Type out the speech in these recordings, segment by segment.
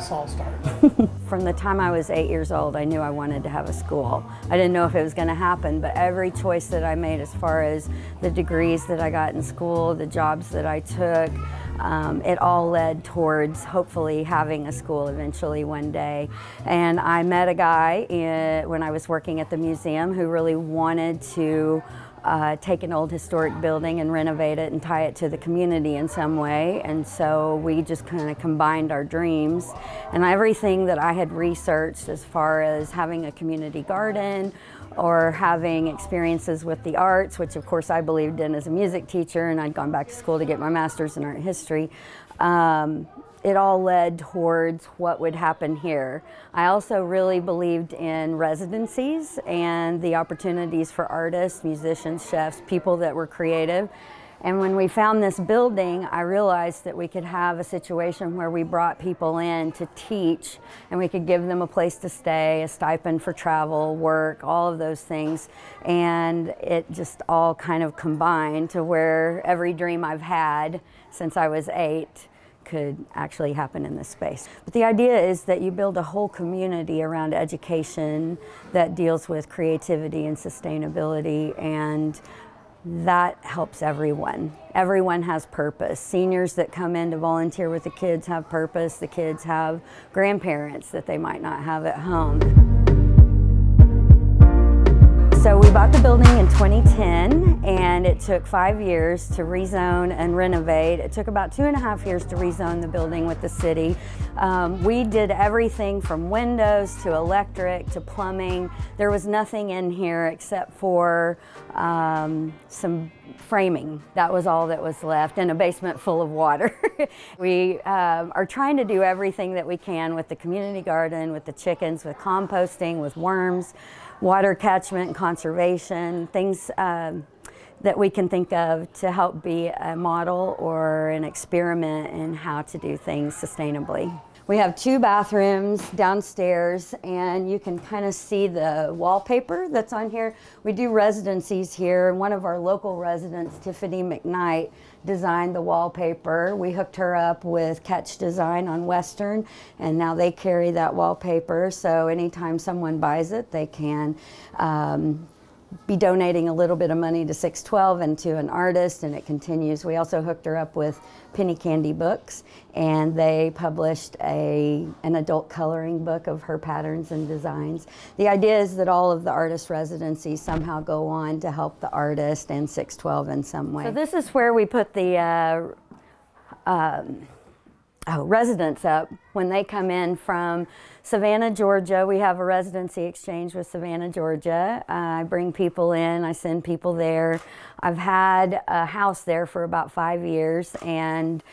this all start? From the time I was 8 years old, I knew I wanted to have a school. I didn't know if it was going to happen, but every choice that I made as far as the degrees that I got in school, the jobs that I took, it all led towards hopefully having a school eventually one day. And I met a guy when I was working at the museum who really wanted to take an old historic building and renovate it and tie it to the community in some way. And so we just kind of combined our dreams. And everything that I had researched as far as having a community garden or having experiences with the arts, which of course I believed in as a music teacher, and I'd gone back to school to get my master's in art history. It all led towards what would happen here. I also really believed in residencies and the opportunities for artists, musicians, chefs, people that were creative. And when we found this building, I realized that we could have a situation where we brought people in to teach, and we could give them a place to stay, a stipend for travel, work, all of those things. And it just all kind of combined to where every dream I've had since I was 8 could actually happen in this space. But the idea is that you build a whole community around education that deals with creativity and sustainability, and that helps everyone. Everyone has purpose. Seniors that come in to volunteer with the kids have purpose. The kids have grandparents that they might not have at home. So we bought the building in 2010, and it took 5 years to rezone and renovate. It took about 2.5 years to rezone the building with the city. We did everything from windows to electric to plumbing. There was nothing in here except for some framing. That was all that was left, and a basement full of water. We are trying to do everything that we can with the community garden, with the chickens, with composting, with worms, water catchment and conservation, things that we can think of to help be a model or an experiment in how to do things sustainably. We have 2 bathrooms downstairs, and you can kind of see the wallpaper that's on here. We do residencies here, and one of our local residents, Tiffany McKnight, designed the wallpaper. We hooked her up with Catch Design on Western, and now they carry that wallpaper, so anytime someone buys it, they can be donating a little bit of money to SixTwelve and to an artist, and it continues. We also hooked her up with Penny Candy Books, and they published an adult coloring book of her patterns and designs. The idea is that all of the artist residencies somehow go on to help the artist and SixTwelve in some way. So this is where we put the residents up when they come in from Savannah, Georgia. We have a residency exchange with Savannah, Georgia. I bring people in, I send people there. I've had a house there for about 5 years, and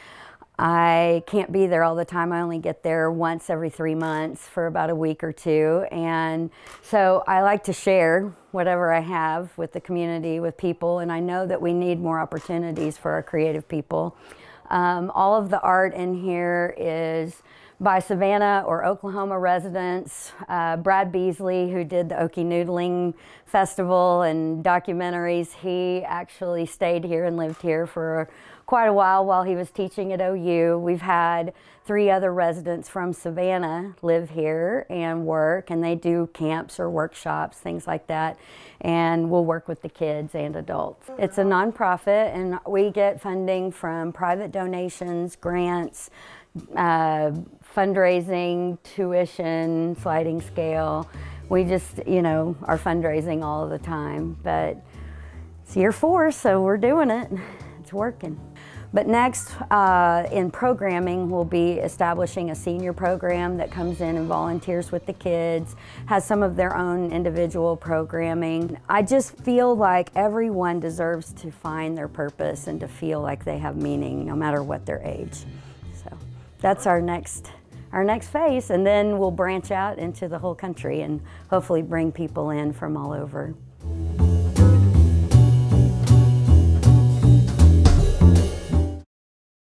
I can't be there all the time. I only get there once every 3 months for about a week or 2. And so I like to share whatever I have with the community, with people, and I know that we need more opportunities for our creative people. All of the art in here is by Savannah or Oklahoma residents. Brad Beasley, who did the Okie Noodling Festival and documentaries, he actually stayed here and lived here for quite a while he was teaching at OU. We've had 3 other residents from Savannah live here and work, and they do camps or workshops, things like that, and we'll work with the kids and adults. It's a nonprofit, and we get funding from private donations, grants, fundraising, tuition, sliding scale. We just, are fundraising all of the time, but it's year 4, so we're doing it. It's working. But next in programming, we'll be establishing a senior program that comes in and volunteers with the kids, has some of their own individual programming. I just feel like everyone deserves to find their purpose and to feel like they have meaning no matter what their age. So that's our next phase, and then we'll branch out into the whole country and hopefully bring people in from all over.